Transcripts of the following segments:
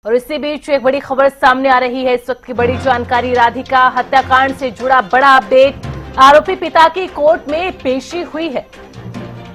और इसी बीच एक बड़ी खबर सामने आ रही है। इस वक्त की बड़ी जानकारी, राधिका हत्याकांड से जुड़ा बड़ा अपडेट। आरोपी पिता की कोर्ट में पेशी हुई है।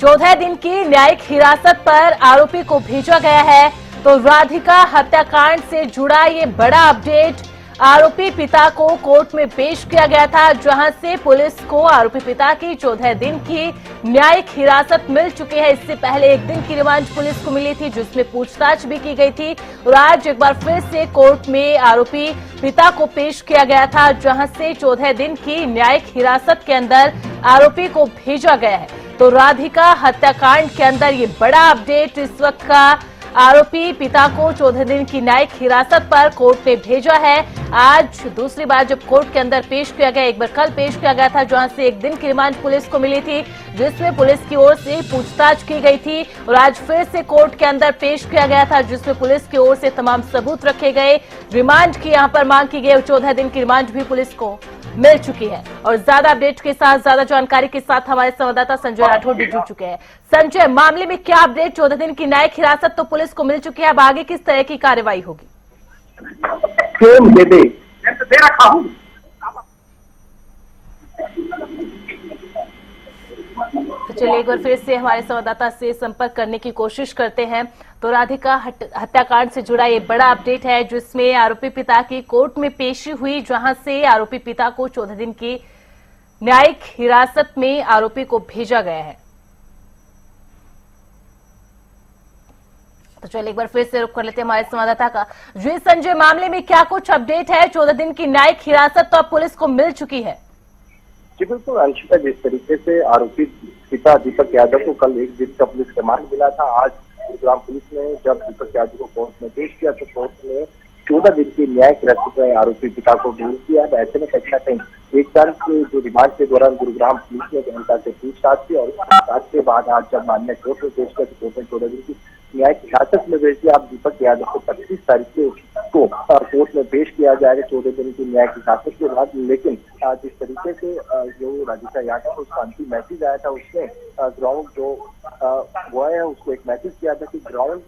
14 दिन की न्यायिक हिरासत पर आरोपी को भेजा गया है। तो राधिका हत्याकांड से जुड़ा ये बड़ा अपडेट, आरोपी पिता को कोर्ट में पेश किया गया था, जहां से पुलिस को आरोपी पिता की 14 दिन की न्यायिक हिरासत मिल चुकी है। इससे पहले 1 दिन की रिमांड पुलिस को मिली थी, जिसमें पूछताछ भी की गई थी। और आज एक बार फिर से कोर्ट में आरोपी पिता को पेश किया गया था, जहां से 14 दिन की न्यायिक हिरासत के अंदर आरोपी को भेजा गया है। तो राधिका हत्याकांड के अंदर ये बड़ा अपडेट, इस वक्त का आरोपी पिता को 14 दिन की न्यायिक हिरासत पर कोर्ट ने भेजा है। आज दूसरी बार जब कोर्ट के अंदर पेश किया गया, एक बार कल पेश किया गया था, जहां से 1 दिन की रिमांड पुलिस को मिली थी, जिसमें पुलिस की ओर से पूछताछ की गई थी। और आज फिर से कोर्ट के अंदर पेश किया गया था, जिसमें पुलिस की ओर से तमाम सबूत रखे गए। रिमांड की यहां पर मांग की गई। 14 दिन की रिमांड भी पुलिस को मिल चुकी है। और ज्यादा अपडेट के साथ, ज्यादा जानकारी के साथ हमारे संवाददाता संजय राठौड़ भी जुड़ चुके हैं। संजय, मामले में क्या अपडेट? 14 दिन की न्यायिक हिरासत तो पुलिस को मिल चुकी है, अब आगे किस तरह की कार्रवाई होगी? तो चलिए एक बार फिर से हमारे संवाददाता से संपर्क करने की कोशिश करते हैं। तो राधिका हत्याकांड से जुड़ा ये बड़ा अपडेट है, जिसमें आरोपी पिता की कोर्ट में पेशी हुई, जहां से आरोपी पिता को 14 दिन की न्यायिक हिरासत में आरोपी को भेजा गया है। तो चलिए एक बार फिर से रुख कर लेते हैं हमारे संवाददाता का। जी संजय, मामले में क्या कुछ अपडेट है? 14 दिन की न्यायिक हिरासत तो अब पुलिस को मिल चुकी है। जी बिल्कुल अंशिका, जिस तरीके से आरोपी पिता दीपक यादव को कल 1 दिन का पुलिस रिमांड मिला था, आज गुरुग्राम पुलिस ने जब दीपक यादव को कोर्ट में पेश किया तो कोर्ट ने 14 दिन की न्यायिक हिरासत में आरोपी पिता को भेज दिया। ऐसे में कहीं ना कहीं 1 साल के जो रिमांड के दौरान गुरुग्राम पुलिस ने गहनता से पूछताछ की और पूछताछ के बाद आज जब माननीय कोर्ट में पेश किया तो कोर्ट ने 14 दिन की न्यायिक हिरासत में भेज दिया। अब दीपक यादव को 25 तारीख को कोर्ट में पेश किया जाएगा 14 दिन की न्यायिक हिरासत के बाद। लेकिन जिस तरीके से जो राधिका यादव उसका अंतिम मैसेज आया था, उसने ग्राउंड जो वो है उसको एक मैसेज किया था कि ग्राउंड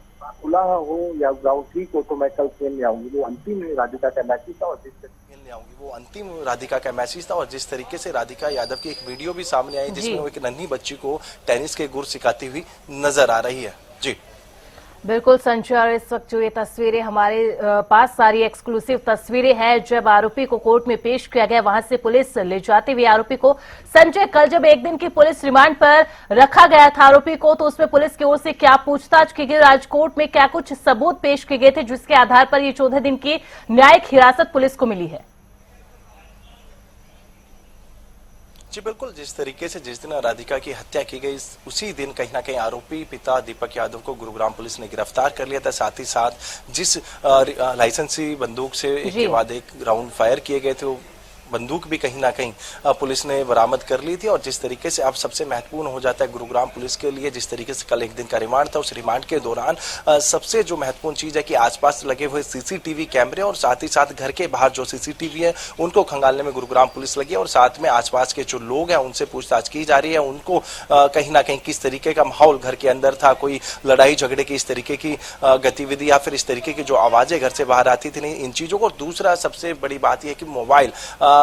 खुला हो या ग्राउंड ठीक हो तो मैं कल खेलने आऊंगी। वो अंतिम राधिका का मैसेज था। और जिस खेलने आऊंगी वो अंतिम राधिका का मैसेज था। और जिस तरीके से राधिका यादव की एक वीडियो भी सामने आई, जिसमें वो एक नन्ही बच्ची को टेनिस के गुर सिखाती हुई नजर आ रही है। जी बिल्कुल संजय, और इस वक्त जो ये तस्वीरें हमारे पास सारी एक्सक्लूसिव तस्वीरें हैं, जब आरोपी को कोर्ट में पेश किया गया, वहां से पुलिस ले जाते हुए आरोपी को। संजय, कल जब 1 दिन की पुलिस रिमांड पर रखा गया था आरोपी को, तो उसमें पुलिस की ओर से क्या पूछताछ की गई? आज कोर्ट में क्या कुछ सबूत पेश किए गए थे, जिसके आधार पर ये 14 दिन की न्यायिक हिरासत पुलिस को मिली है? जी बिल्कुल, जिस तरीके से जिस दिन राधिका की हत्या की गई, उसी दिन कहीं ना कहीं आरोपी पिता दीपक यादव को गुरुग्राम पुलिस ने गिरफ्तार कर लिया था। साथ ही साथ जिस लाइसेंसी बंदूक से एक के बाद एक राउंड फायर किए गए थे, वो बंदूक भी कहीं ना कहीं पुलिस ने बरामद कर ली थी। और जिस तरीके से अब सबसे महत्वपूर्ण हो जाता है गुरुग्राम पुलिस के लिए, जिस तरीके से कल 1 दिन का रिमांड था, उस रिमांड के दौरान सबसे जो महत्वपूर्ण चीज है कि आसपास लगे हुए सीसीटीवी कैमरे और साथ ही साथ घर के बाहर जो सीसीटीवी है उनको खंगालने में गुरुग्राम पुलिस लगी है। और साथ में आसपास के जो लोग हैं उनसे पूछताछ की जा रही है, उनको कहीं ना कहीं किस तरीके का माहौल घर के अंदर था, कोई लड़ाई झगड़े की इस तरीके की गतिविधि या फिर इस तरीके की जो आवाजें घर से बाहर आती थी, नहीं, इन चीजों को। दूसरा सबसे बड़ी बात यह है कि मोबाइल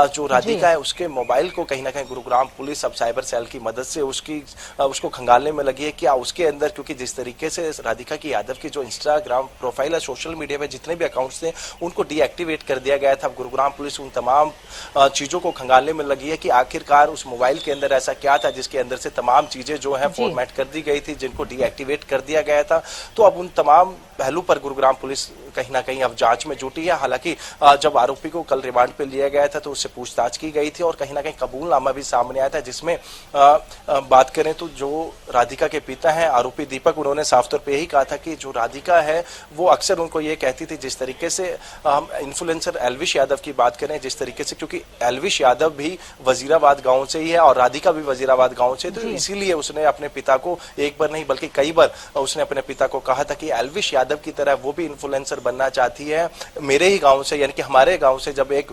जो राधिका है उसके मोबाइल को कहीं ना कहीं गुरुग्राम पुलिस अब साइबर सेल की मदद से उसको खंगालने में लगी है। क्या उसके अंदर, क्योंकि जिस तरीके से राधिका की यादव की जो इंस्टाग्राम प्रोफाइल है, सोशल मीडिया में जितने भी अकाउंट्स थे उनको डीएक्टिवेट कर दिया गया था। अब गुरुग्राम पुलिस उन तमाम चीजों को खंगालने में लगी है कि आखिरकार उस मोबाइल के अंदर ऐसा क्या था जिसके अंदर से तमाम चीजें जो है फॉर्मेट कर दी गई थी, जिनको डीएक्टिवेट कर दिया गया था। तो अब उन तमाम पहलू पर गुरुग्राम पुलिस कहीं ना कहीं अब जांच में जुटी है। हालांकि जब आरोपी को कल रिमांड पे लिया गया था तो उससे पूछताछ की गई थी और कहीं ना कहीं कबूलनामा भी सामने आया था, जिसमें बात करें तो जो राधिका के पिता हैं आरोपी दीपक, उन्होंने साफ तौर पे यही कहा था कि जो राधिका है वो अक्सर उनको ये कहती थी, जिस तरीके से हम इन्फ्लुएंसर एल्विश यादव की बात करें, जिस तरीके से, क्योंकि एल्विश यादव भी वजीराबाद गांव से ही है और राधिका भी वजीराबाद गांव से, तो इसीलिए उसने अपने पिता को एक बार नहीं बल्कि कई बार उसने अपने पिता को कहा था कि एल्विश यादव की तरह वो भी इन्फ्लुएंसर बनना चाहती है मेरे ही गांव से, यानी कि हमारे गांव से। जब एक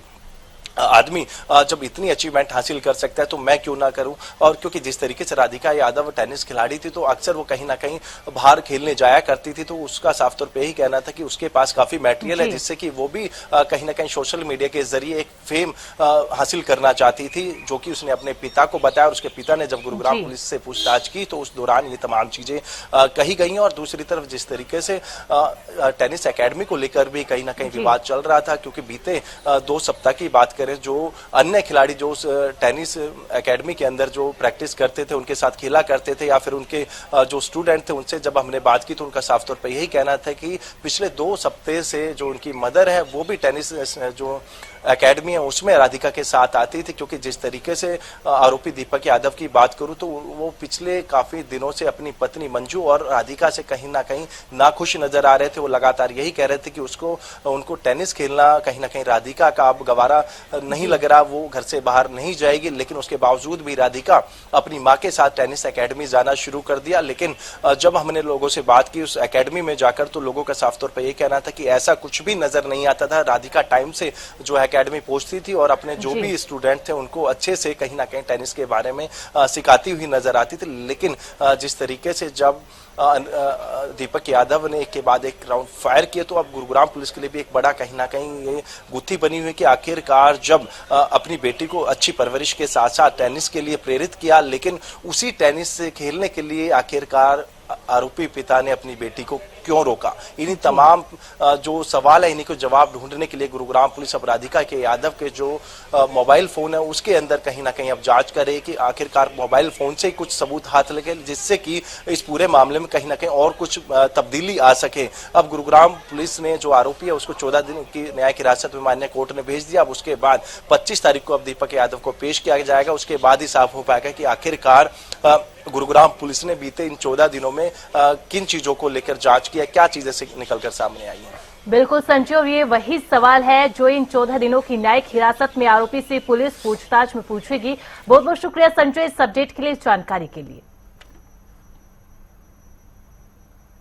आदमी जब इतनी अचीवमेंट हासिल कर सकता है तो मैं क्यों ना करूं। और क्योंकि जिस तरीके से राधिका यादव टेनिस खिलाड़ी थी तो अक्सर वो कहीं ना कहीं बाहर खेलने जाया करती थी, तो उसका साफ तौर पे ही कहना था कि उसके पास काफी मटेरियल है जिससे कि वो भी कहीं ना कहीं सोशल मीडिया के जरिए एक फेम हासिल करना चाहती थी, जो कि उसने अपने पिता को बताया। और उसके पिता ने जब गुरुग्राम पुलिस से पूछताछ की तो उस दौरान ये तमाम चीजें कही गई। और दूसरी तरफ जिस तरीके से टेनिस एकेडमी को लेकर भी कहीं ना कहीं विवाद चल रहा था, क्योंकि बीते 2 सप्ताह की बात करें, जो अन्य खिलाड़ी जो टेनिस एकेडमी के अंदर जो प्रैक्टिस करते थे, उनके साथ खेला करते थे, या फिर उनके जो स्टूडेंट थे, उनसे जब हमने बात की तो उनका साफ तौर पर यही कहना था कि पिछले 2 सप्ताह से जो उनकी मदर है वो भी टेनिस जो एकेडमी है उसमें राधिका के साथ आती थी। क्योंकि जिस तरीके से आरोपी दीपक यादव की बात करूं तो वो पिछले काफी दिनों से अपनी पत्नी मंजू और राधिका से कहीं ना कहीं नाखुश नजर आ रहे थे। वो लगातार यही कह रहे थे कि उनको टेनिस खेलना कहीं ना कहीं राधिका का अब गवारा नहीं लग रहा, वो घर से बाहर नहीं जाएगी। लेकिन उसके बावजूद भी राधिका अपनी माँ के साथ टेनिस एकेडमी जाना शुरू कर दिया। लेकिन जब हमने लोगों से बात की उस एकेडमी में जाकर तो लोगों का साफ तौर पर यह कहना था कि ऐसा कुछ भी नजर नहीं आता था। राधिका टाइम से जो एकेडमी पहुंचती थी और अपने जो भी स्टूडेंट थे उनको अच्छे से कहीं ना कहीं टेनिस के बारे में सिखाती हुई नजर आती थी। लेकिन जिस तरीके से जब दीपक यादव ने एक के बाद एक राउंड फायर किए तो अब गुरुग्राम पुलिस के लिए भी एक बड़ा कहीं ना कहीं ये गुत्थी बनी हुई है कि आखिरकार जब अपनी बेटी को अच्छी परवरिश के साथ साथ टेनिस के लिए प्रेरित किया, लेकिन उसी टेनिस से खेलने के लिए आखिरकार आरोपी पिता ने अपनी बेटी को क्यों रोका। इन्हीं तमाम जो सवाल है इन्हीं को जवाब ढूंढने के लिए गुरुग्राम पुलिस अब राधिका के यादव के जो मोबाइल फोन है उसके अंदर कहीं ना कहीं अब जांच करे कि आखिरकार मोबाइल फोन से कुछ सबूत हाथ लगे, जिससे कि इस पूरे मामले में कहीं ना कहीं और कुछ तब्दीली आ सके। अब गुरुग्राम पुलिस ने जो आरोपी है उसको 14 दिन की न्यायिक हिरासत में माननीय कोर्ट ने भेज दिया। अब उसके बाद 25 तारीख को अब दीपक यादव को पेश किया जाएगा। उसके बाद ही साफ हो पाएगा कि आखिरकार गुरुग्राम पुलिस ने बीते इन 14 दिनों में किन चीजों को लेकर जांच किया, क्या चीजें से निकलकर सामने आई हैं। बिल्कुल संजीव, ये वही सवाल है जो इन 14 दिनों की न्यायिक हिरासत में आरोपी से पुलिस पूछताछ में पूछेगी। बहुत बहुत शुक्रिया संजय इस अपडेट के लिए, इस जानकारी के लिए।